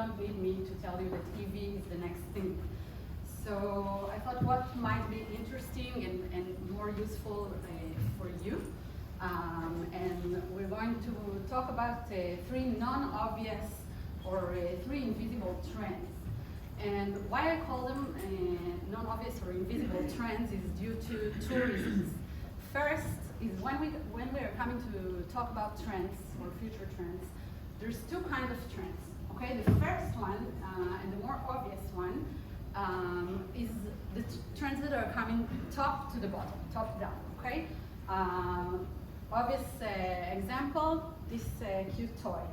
don't need me to tell you that EV is the next thing. So I thought what might be interesting and more useful for you. And we're going to talk about three non-obvious or three invisible trends. And why I call them non-obvious or invisible trends is due to two reasons. First is when we are coming to talk about trends or future trends, there's two kinds of trends. Okay, the first one and the more obvious one is the trends that are coming top to the bottom, top down. Okay, obvious example: this cute toy.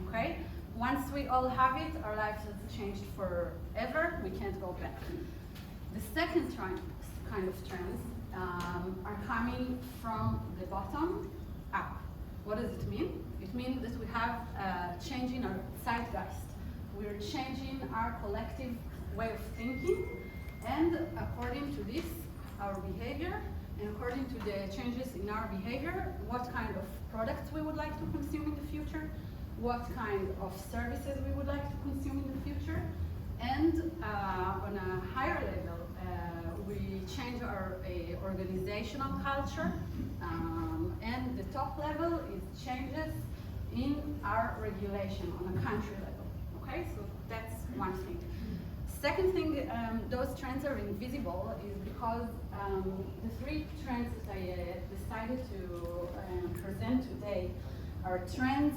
Okay, once we all have it, our lives have changed forever. We can't go back. The second kind of trends are coming from the bottom up. What does it mean? It means that we have a change in our zeitgeist. We're changing our collective way of thinking, and according to this, our behavior, and according to the changes in our behavior, what kind of products we would like to consume in the future, what kind of services we would like to consume in the future, and on a higher level, we change our organizational culture, and the top level is changes in our regulation on a country level. Okay, so that's one thing. Second thing, those trends are invisible is because the three trends that I decided to present today are trends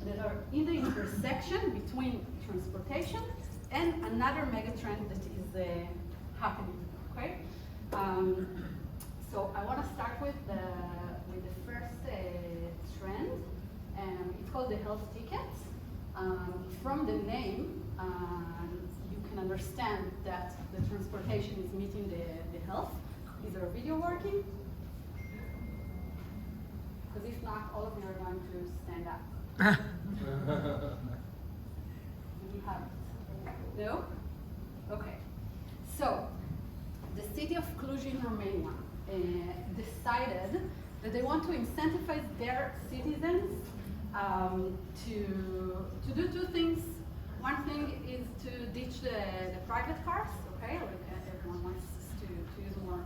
that are in the intersection between transportation and another megatrend that is happening. Okay, so I want to start with the first trend. It's called the health ticket. From the name, you can understand that the transportation is meeting the health. Is our video working? Because if not, all of you are going to stand up. We have it. No? Okay. So, the city of Cluj in Romania decided that they want to incentivize their citizens to do two things. One thing is to ditch the private cars, okay, like everyone wants to use more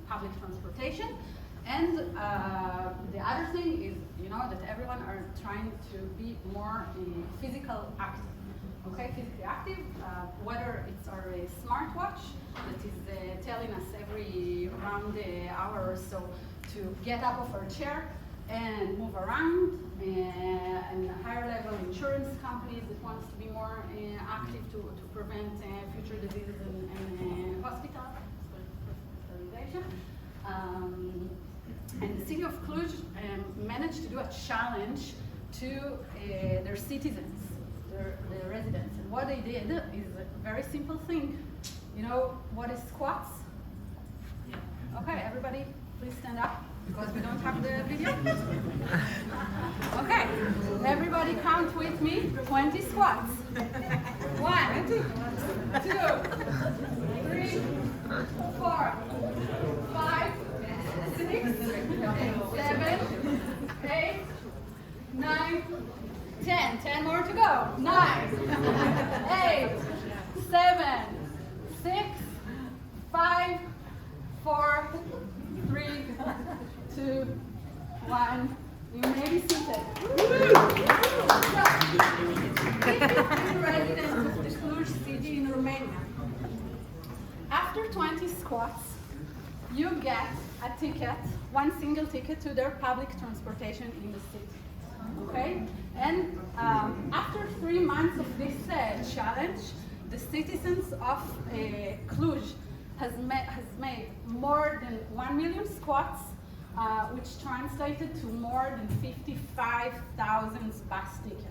public transportation. And the other thing is, that everyone are trying to be more physical active. Okay, physically active, whether it's our smartwatch that is telling us every around the hour or so to get up off our chair and move around, and higher level insurance companies that wants to be more active to prevent future diseases and hospitalization. And the city of Cluj managed to do a challenge to their citizens, their residents. And what they did is a very simple thing. You know what is squats? Yeah. Okay, everybody, please stand up because we don't have the video. Okay, everybody count with me, 20 squats. 1, 2, 3, 4, 5, 6, 7, 8, 9, 10. 10 more to go. 9, 8, 7, 6, 5, 4, 3, 2, 1. You may be seated. Residents of the Cluj city in Romania. After 20 squats, you get a ticket, one single ticket to their public transportation in the city. Okay? And after 3 months of this challenge, the citizens of Cluj has made more than 1 million squats, which translated to more than 55,000 bus tickets.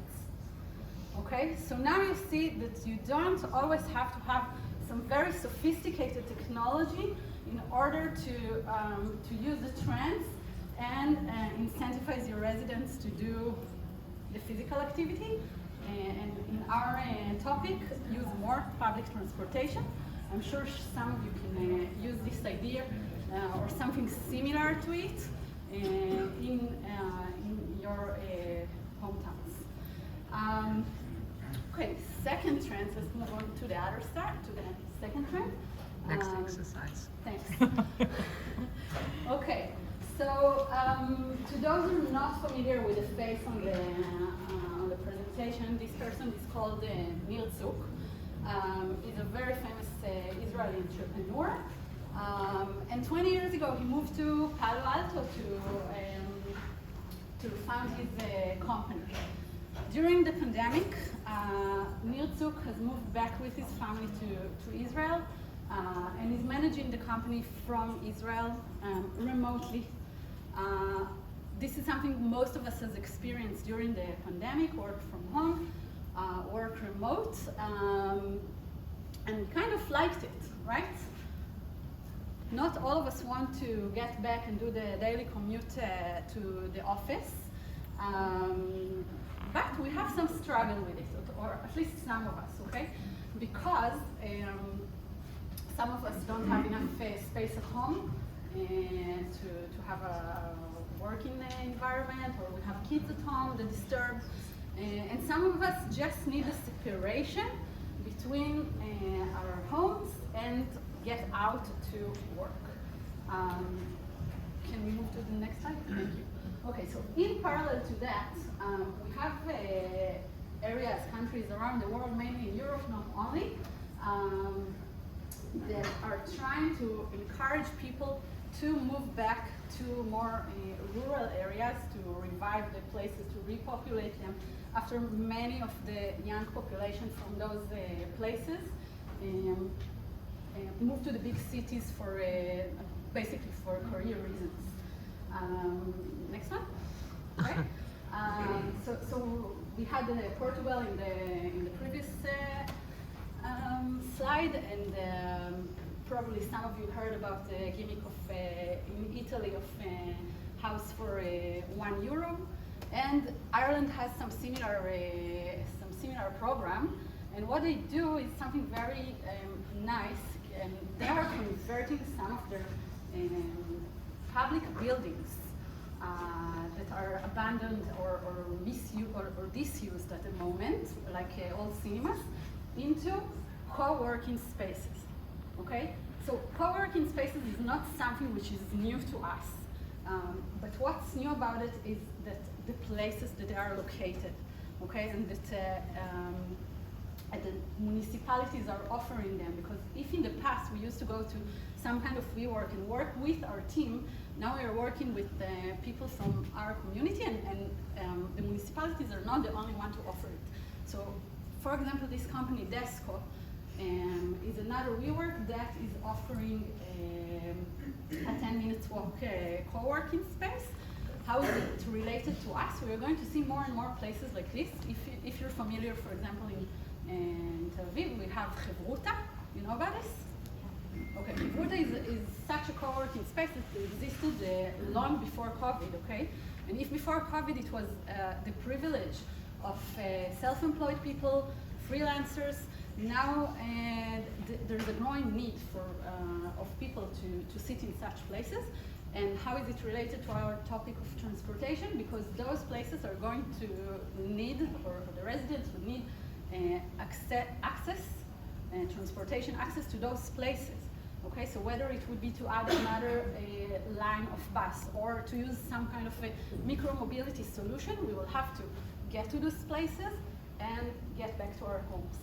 Okay, so now you see that you don't always have to have some very sophisticated technology in order to use the trends and incentivize your residents to do the physical activity. And in our topic, use more public transportation. I'm sure some of you can use this idea or something similar to it in your hometowns. second trend. Let's move on to the other side, to the second trend. Next exercise. Thanks. Okay, so to those who are not familiar with the face on the presentation, this person is called Nir Zuk. He's a very famous Israeli entrepreneur. And 20 years ago, he moved to Palo Alto to found his company. During the pandemic, Nir Zuk has moved back with his family to Israel, and is managing the company from Israel remotely. This is something most of us has experienced during the pandemic: work from home, work remote, and kind of liked it, right? Not all of us want to get back and do the daily commute to the office, but we have some struggle with it, or at least some of us, okay? Because some of us don't have enough space at home to have a working environment, or we have kids at home that disturb, and some of us just need a separation between our homes and get out to work. Can we move to the next slide? Thank you. Okay, so in parallel to that, we have areas, countries around the world, mainly in Europe, not only, that are trying to encourage people to move back to more rural areas, to revive the places, to repopulate them after many of the young population from those places move to the big cities for basically for career reasons. Next one. Okay. So we had Portugal in the previous slide, and probably some of you heard about the gimmick of in Italy of house for €1, and Ireland has some similar program. And what they do is something very nice, and they are converting some of their public buildings that are abandoned or misused or disused at the moment, like old cinemas, into co-working spaces. Okay, so co-working spaces is not something which is new to us, but what's new about it is that the places that they are located, okay, and that the municipalities are offering them. Because if in the past we used to go to some kind of WeWork and work with our team, now we are working with people from our community, and the municipalities are not the only one to offer it. So, for example, this company, Desco, is another WeWork that is offering a 10-minute walk co-working space. How is it related to us? We are going to see more and more places like this. If you're familiar, for example, in Tel Aviv, we have Chevruta. You know about this? Okay, Chevruta is such a co-working space that existed long before COVID, okay? And if before COVID it was the privilege of self-employed people, freelancers, now there's a growing need of people to sit in such places. And how is it related to our topic of transportation? Because those places are going to need, or the residents would need, access, transportation access to those places. Okay, so whether it would be to add another line of bus or to use some kind of a micro-mobility solution, we will have to get to those places and get back to our homes.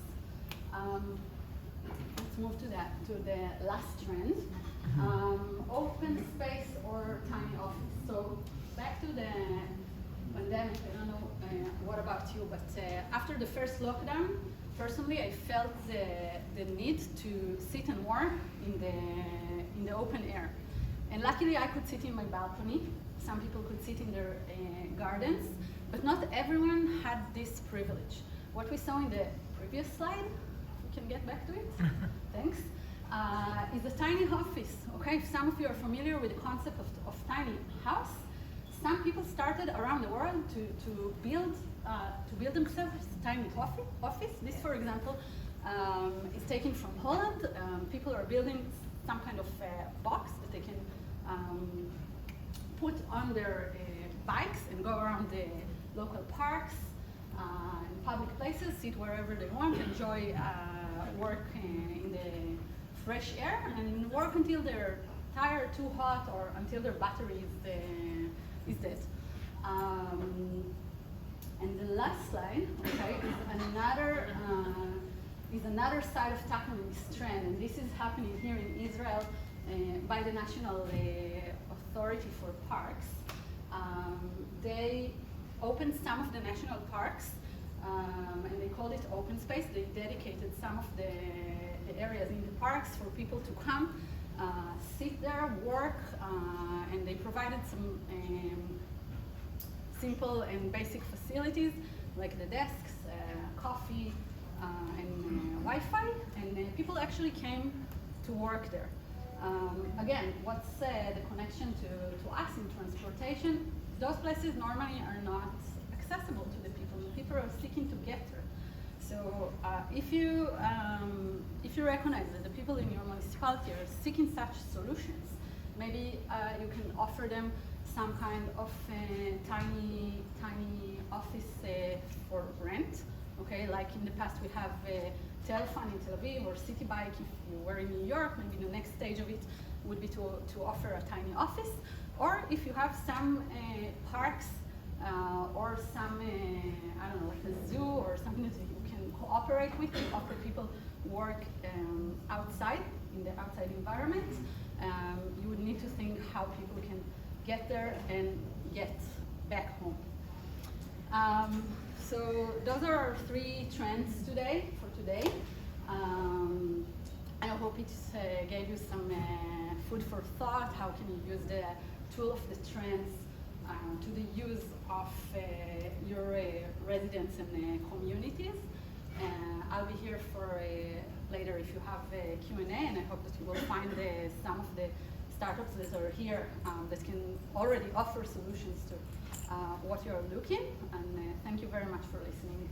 Let's move to the last trend. Open space or tiny office. So back to the pandemic, I don't know what about you, but after the first lockdown, personally I felt the need to sit and work in the open air. And luckily I could sit in my balcony. Some people could sit in their gardens, but not everyone had this privilege. What we saw in the previous slide, if we can get back to it, thanks, is a tiny office. Okay, if some of you are familiar with the concept of tiny house, some people started around the world to build themselves a tiny office. This, for example, is taken from Holland. People are building some kind of box that they can put on their bikes and go around the local parks. in public places, sit wherever they want, enjoy work in the fresh air, and work until they're tired, too hot, or until their battery is dead. And the last slide, okay, is another side of tackling this trend, and this is happening here in Israel by the National Authority for Parks. They opened some of the national parks, and they called it open space. They dedicated some of the areas in the parks for people to come, sit there, work, and they provided some simple and basic facilities like the desks, coffee, and Wi-Fi, and people actually came to work there. Again, what's the connection to us in transportation? Those places normally are not accessible to the people. The people are seeking to get there. So if you recognize that the people in your municipality are seeking such solutions, maybe you can offer them some kind of tiny office for rent. Okay, like in the past we have Telefon in Tel Aviv or City Bike if you were in New York. Maybe the next stage of it would be to offer a tiny office. Or if you have some parks or some, I don't know, like a zoo or something that you can cooperate with, you offer people work outside, in the outside environment, you would need to think how people can get there and get back home. So those are our 3 trends for today. I hope it gave you some food for thought. How can you use the tool of the trends to the use of your residents and communities. I'll be here for later if you have a Q&A, and I hope that you will find some of the startups that are here that can already offer solutions to what you're looking. And thank you very much for listening.